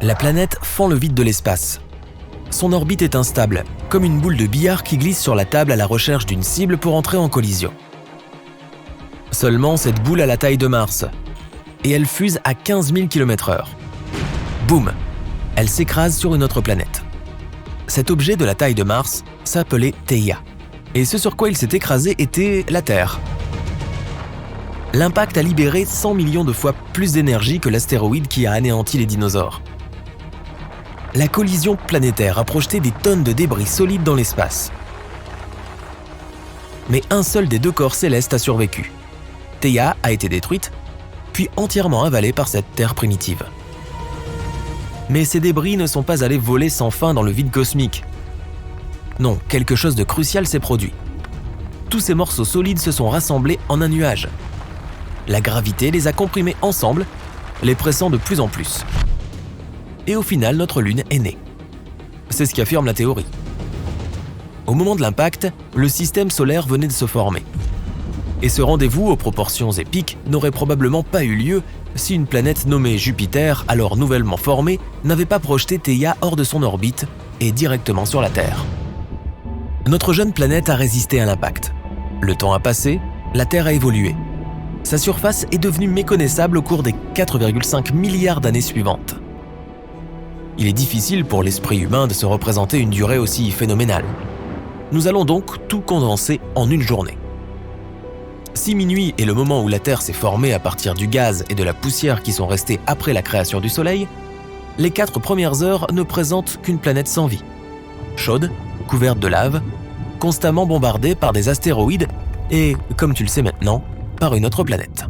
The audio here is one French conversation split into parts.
La planète fend le vide de l'espace. Son orbite est instable, comme une boule de billard qui glisse sur la table à la recherche d'une cible pour entrer en collision. Seulement, cette boule a la taille de Mars, et elle fuse à 15 000 km/h. Boum! Elle s'écrase sur une autre planète. Cet objet de la taille de Mars s'appelait Theia, et ce sur quoi il s'est écrasé était la Terre. L'impact a libéré 100 millions de fois plus d'énergie que l'astéroïde qui a anéanti les dinosaures. La collision planétaire a projeté des tonnes de débris solides dans l'espace. Mais un seul des deux corps célestes a survécu. Theia a été détruite, puis entièrement avalée par cette Terre primitive. Mais ces débris ne sont pas allés voler sans fin dans le vide cosmique. Non, quelque chose de crucial s'est produit. Tous ces morceaux solides se sont rassemblés en un nuage. La gravité les a comprimés ensemble, les pressant de plus en plus. Et au final, notre Lune est née. C'est ce qu'affirme la théorie. Au moment de l'impact, le système solaire venait de se former. Et ce rendez-vous aux proportions épiques n'aurait probablement pas eu lieu si une planète nommée Jupiter, alors nouvellement formée, n'avait pas projeté Theia hors de son orbite et directement sur la Terre. Notre jeune planète a résisté à l'impact. Le temps a passé, la Terre a évolué. Sa surface est devenue méconnaissable au cours des 4,5 milliards d'années suivantes. Il est difficile pour l'esprit humain de se représenter une durée aussi phénoménale. Nous allons donc tout condenser en une journée. Si minuit est le moment où la Terre s'est formée à partir du gaz et de la poussière qui sont restés après la création du Soleil, les 4 premières heures ne présentent qu'une planète sans vie. Chaude, couverte de lave, constamment bombardée par des astéroïdes et, comme tu le sais maintenant, par une autre planète.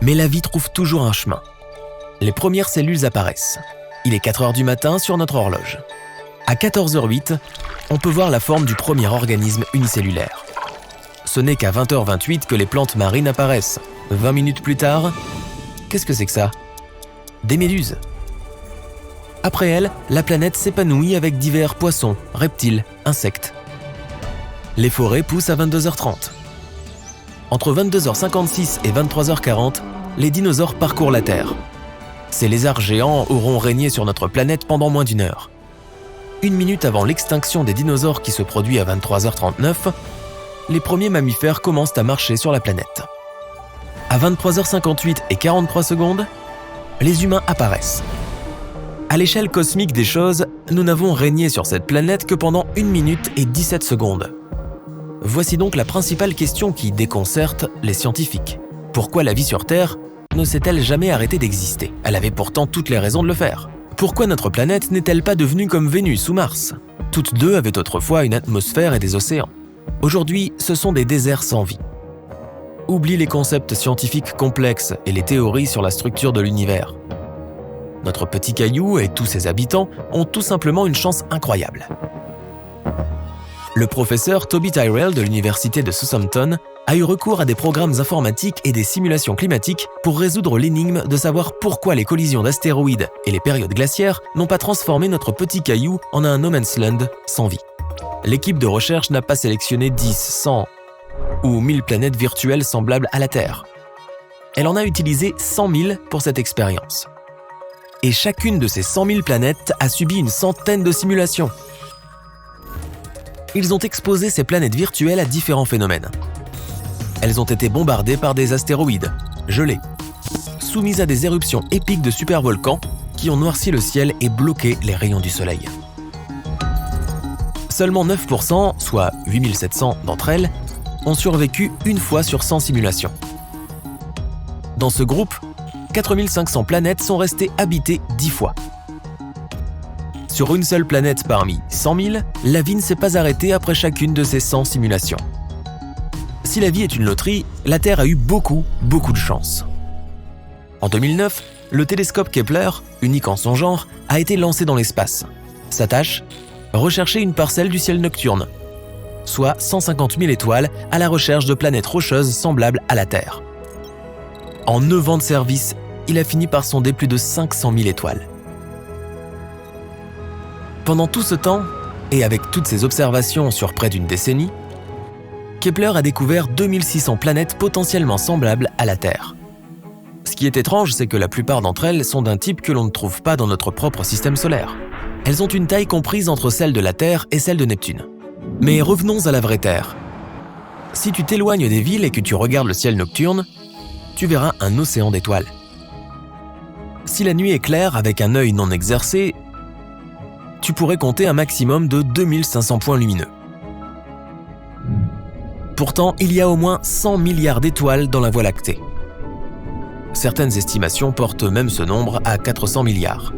Mais la vie trouve toujours un chemin. Les premières cellules apparaissent. Il est 4 heures du matin sur notre horloge. À 14h08, on peut voir la forme du premier organisme unicellulaire. Ce n'est qu'à 20h28 que les plantes marines apparaissent. 20 minutes plus tard, qu'est-ce que c'est que ça? Des méduses. Après elles, la planète s'épanouit avec divers poissons, reptiles, insectes. Les forêts poussent à 22h30. Entre 22h56 et 23h40, les dinosaures parcourent la Terre. Ces lézards géants auront régné sur notre planète pendant moins d'1 heure. 1 minute avant l'extinction des dinosaures qui se produit à 23h39, les premiers mammifères commencent à marcher sur la planète. À 23h58 et 43 secondes, les humains apparaissent. À l'échelle cosmique des choses, nous n'avons régné sur cette planète que pendant 1 minute et 17 secondes. Voici donc la principale question qui déconcerte les scientifiques. Pourquoi la vie sur Terre ne s'est-elle jamais arrêtée d'exister? Elle avait pourtant toutes les raisons de le faire. Pourquoi notre planète n'est-elle pas devenue comme Vénus ou Mars? Toutes deux avaient autrefois une atmosphère et des océans. Aujourd'hui, ce sont des déserts sans vie. Oublie les concepts scientifiques complexes et les théories sur la structure de l'univers. Notre petit caillou et tous ses habitants ont tout simplement une chance incroyable. Le professeur Toby Tyrrell de l'université de Southampton a eu recours à des programmes informatiques et des simulations climatiques pour résoudre l'énigme de savoir pourquoi les collisions d'astéroïdes et les périodes glaciaires n'ont pas transformé notre petit caillou en un no man's land sans vie. L'équipe de recherche n'a pas sélectionné 10, 100 ou 1000 planètes virtuelles semblables à la Terre. Elle en a utilisé 100 000 pour cette expérience. Et chacune de ces 100 000 planètes a subi une centaine de simulations. Ils ont exposé ces planètes virtuelles à différents phénomènes. Elles ont été bombardées par des astéroïdes, gelées, soumises à des éruptions épiques de supervolcans qui ont noirci le ciel et bloqué les rayons du soleil. Seulement 9%, soit 8700 d'entre elles, ont survécu une fois sur 100 simulations. Dans ce groupe, 4500 planètes sont restées habitées 10 fois. Sur une seule planète parmi 100 000, la vie ne s'est pas arrêtée après chacune de ces 100 simulations. Si la vie est une loterie, la Terre a eu beaucoup de chance. En 2009, le télescope Kepler, unique en son genre, a été lancé dans l'espace. Sa tâche ? Rechercher une parcelle du ciel nocturne, soit 150 000 étoiles à la recherche de planètes rocheuses semblables à la Terre. En 9 ans de service, il a fini par sonder plus de 500 000 étoiles. Pendant tout ce temps, et avec toutes ces observations sur près d'une décennie, Kepler a découvert 2600 planètes potentiellement semblables à la Terre. Ce qui qui est étrange, c'est que la plupart d'entre elles sont d'un type que l'on ne trouve pas dans notre propre système solaire. Elles ont une taille comprise entre celle de la Terre et celle de Neptune. Mais revenons à la vraie Terre. Si tu t'éloignes des villes et que tu regardes le ciel nocturne, tu verras un océan d'étoiles. Si la nuit est claire avec un œil non exercé, tu pourrais compter un maximum de 2500 points lumineux. Pourtant, il y a au moins 100 milliards d'étoiles dans la Voie lactée. Certaines estimations portent même ce nombre à 400 milliards.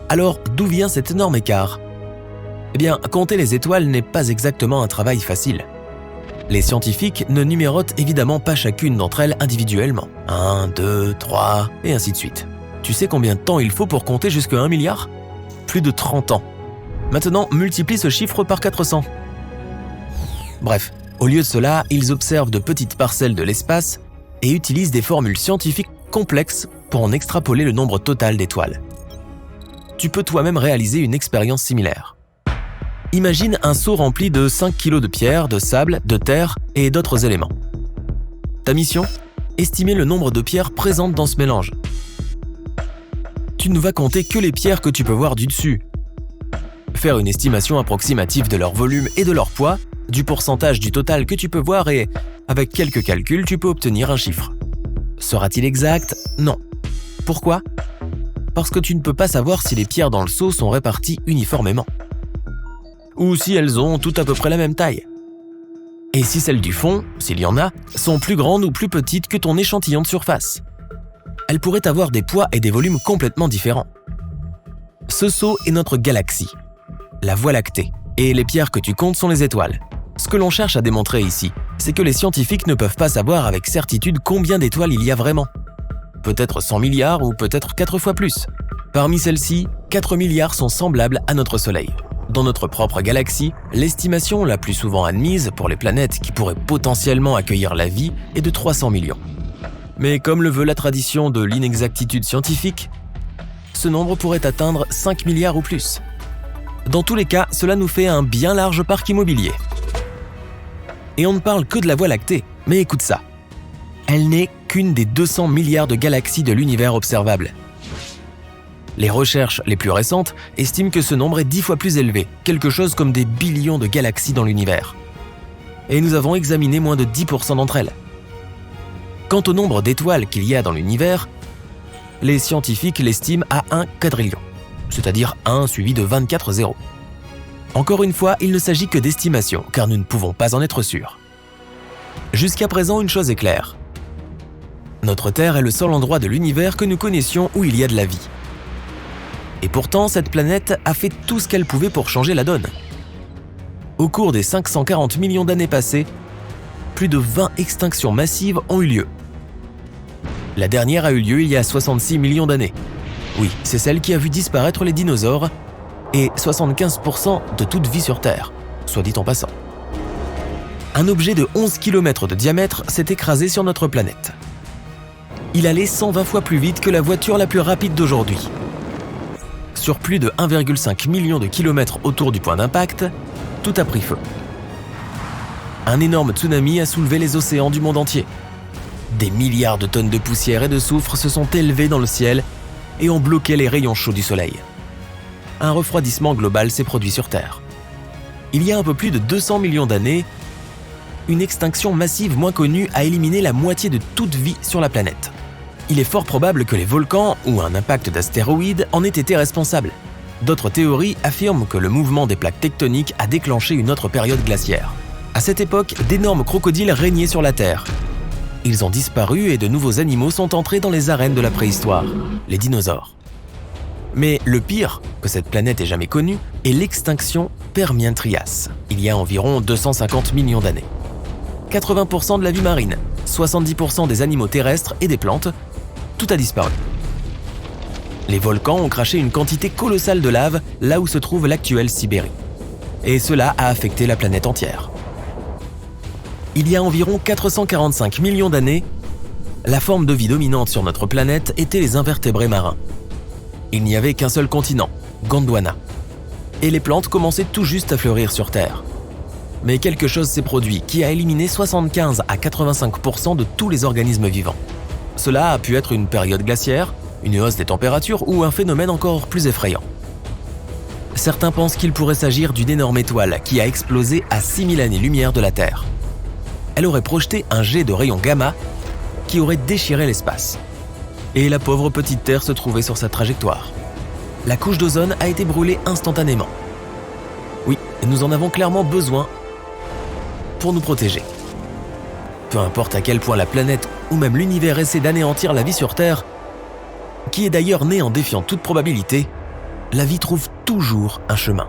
Alors, d'où vient cet énorme écart ? Eh bien, compter les étoiles n'est pas exactement un travail facile. Les scientifiques ne numérotent évidemment pas chacune d'entre elles individuellement. 1, 2, 3, et ainsi de suite. Tu sais combien de temps il faut pour compter jusqu'à 1 milliard ? Plus de 30 ans. Maintenant, multiplie ce chiffre par 400. Bref, au lieu de cela, ils observent de petites parcelles de l'espace et utilisent des formules scientifiques complexes pour en extrapoler le nombre total d'étoiles. Tu peux toi-même réaliser une expérience similaire. Imagine un seau rempli de 5 kg de pierre, de sable, de terre et d'autres éléments. Ta mission ? Estimer le nombre de pierres présentes dans ce mélange. Tu ne vas compter que les pierres que tu peux voir du dessus. Faire une estimation approximative de leur volume et de leur poids, du pourcentage du total que tu peux voir et, avec quelques calculs, tu peux obtenir un chiffre. Sera-t-il exact ? Non. Pourquoi ? Parce que tu ne peux pas savoir si les pierres dans le seau sont réparties uniformément. Ou si elles ont toutes à peu près la même taille. Et si celles du fond, s'il y en a, sont plus grandes ou plus petites que ton échantillon de surface. Elles pourraient avoir des poids et des volumes complètement différents. Ce seau est notre galaxie, la Voie lactée, et les pierres que tu comptes sont les étoiles. Ce que l'on cherche à démontrer ici, c'est que les scientifiques ne peuvent pas savoir avec certitude combien d'étoiles il y a vraiment. Peut-être 100 milliards ou peut-être 4 fois plus. Parmi celles-ci, 4 milliards sont semblables à notre Soleil. Dans notre propre galaxie, l'estimation la plus souvent admise pour les planètes qui pourraient potentiellement accueillir la vie est de 300 millions. Mais comme le veut la tradition de l'inexactitude scientifique, ce nombre pourrait atteindre 5 milliards ou plus. Dans tous les cas, cela nous fait un bien large parc immobilier. Et on ne parle que de la Voie lactée, mais écoute ça. Elle n'est qu'une des 200 milliards de galaxies de l'univers observable. Les recherches les plus récentes estiment que ce nombre est 10 fois plus élevé, quelque chose comme des billions de galaxies dans l'univers. Et nous avons examiné moins de 10% d'entre elles. Quant au nombre d'étoiles qu'il y a dans l'univers, les scientifiques l'estiment à 1 quadrillion, c'est-à-dire 1 suivi de 24 zéros. Encore une fois, il ne s'agit que d'estimation, car nous ne pouvons pas en être sûrs. Jusqu'à présent, une chose est claire. Notre Terre est le seul endroit de l'univers que nous connaissions où il y a de la vie. Et pourtant, cette planète a fait tout ce qu'elle pouvait pour changer la donne. Au cours des 540 millions d'années passées, plus de 20 extinctions massives ont eu lieu. La dernière a eu lieu il y a 66 millions d'années. Oui, c'est celle qui a vu disparaître les dinosaures et 75% de toute vie sur Terre, soit dit en passant. Un objet de 11 km de diamètre s'est écrasé sur notre planète. Il allait 120 fois plus vite que la voiture la plus rapide d'aujourd'hui. Sur plus de 1,5 million de kilomètres autour du point d'impact, tout a pris feu. Un énorme tsunami a soulevé les océans du monde entier. Des milliards de tonnes de poussière et de soufre se sont élevées dans le ciel et ont bloqué les rayons chauds du soleil. Un refroidissement global s'est produit sur Terre. Il y a un peu plus de 200 millions d'années, une extinction massive moins connue a éliminé la moitié de toute vie sur la planète. Il est fort probable que les volcans ou un impact d'astéroïdes en aient été responsables. D'autres théories affirment que le mouvement des plaques tectoniques a déclenché une autre période glaciaire. À cette époque, d'énormes crocodiles régnaient sur la Terre. Ils ont disparu et de nouveaux animaux sont entrés dans les arènes de la préhistoire, les dinosaures. Mais le pire que cette planète ait jamais connu est l'extinction Permien-Trias, il y a environ 250 millions d'années. 80% de la vie marine, 70% des animaux terrestres et des plantes, tout a disparu. Les volcans ont craché une quantité colossale de lave là où se trouve l'actuelle Sibérie. Et cela a affecté la planète entière. Il y a environ 445 millions d'années, la forme de vie dominante sur notre planète était les invertébrés marins. Il n'y avait qu'un seul continent, Gondwana. Et les plantes commençaient tout juste à fleurir sur Terre. Mais quelque chose s'est produit qui a éliminé 75 à 85% de tous les organismes vivants. Cela a pu être une période glaciaire, une hausse des températures ou un phénomène encore plus effrayant. Certains pensent qu'il pourrait s'agir d'une énorme étoile qui a explosé à 6000 années-lumière de la Terre. Elle aurait projeté un jet de rayons gamma qui aurait déchiré l'espace. Et la pauvre petite Terre se trouvait sur sa trajectoire. La couche d'ozone a été brûlée instantanément. Oui, nous en avons clairement besoin pour nous protéger. Peu importe à quel point la planète ou même l'univers essaie d'anéantir la vie sur Terre, qui est d'ailleurs née en défiant toute probabilité, la vie trouve toujours un chemin.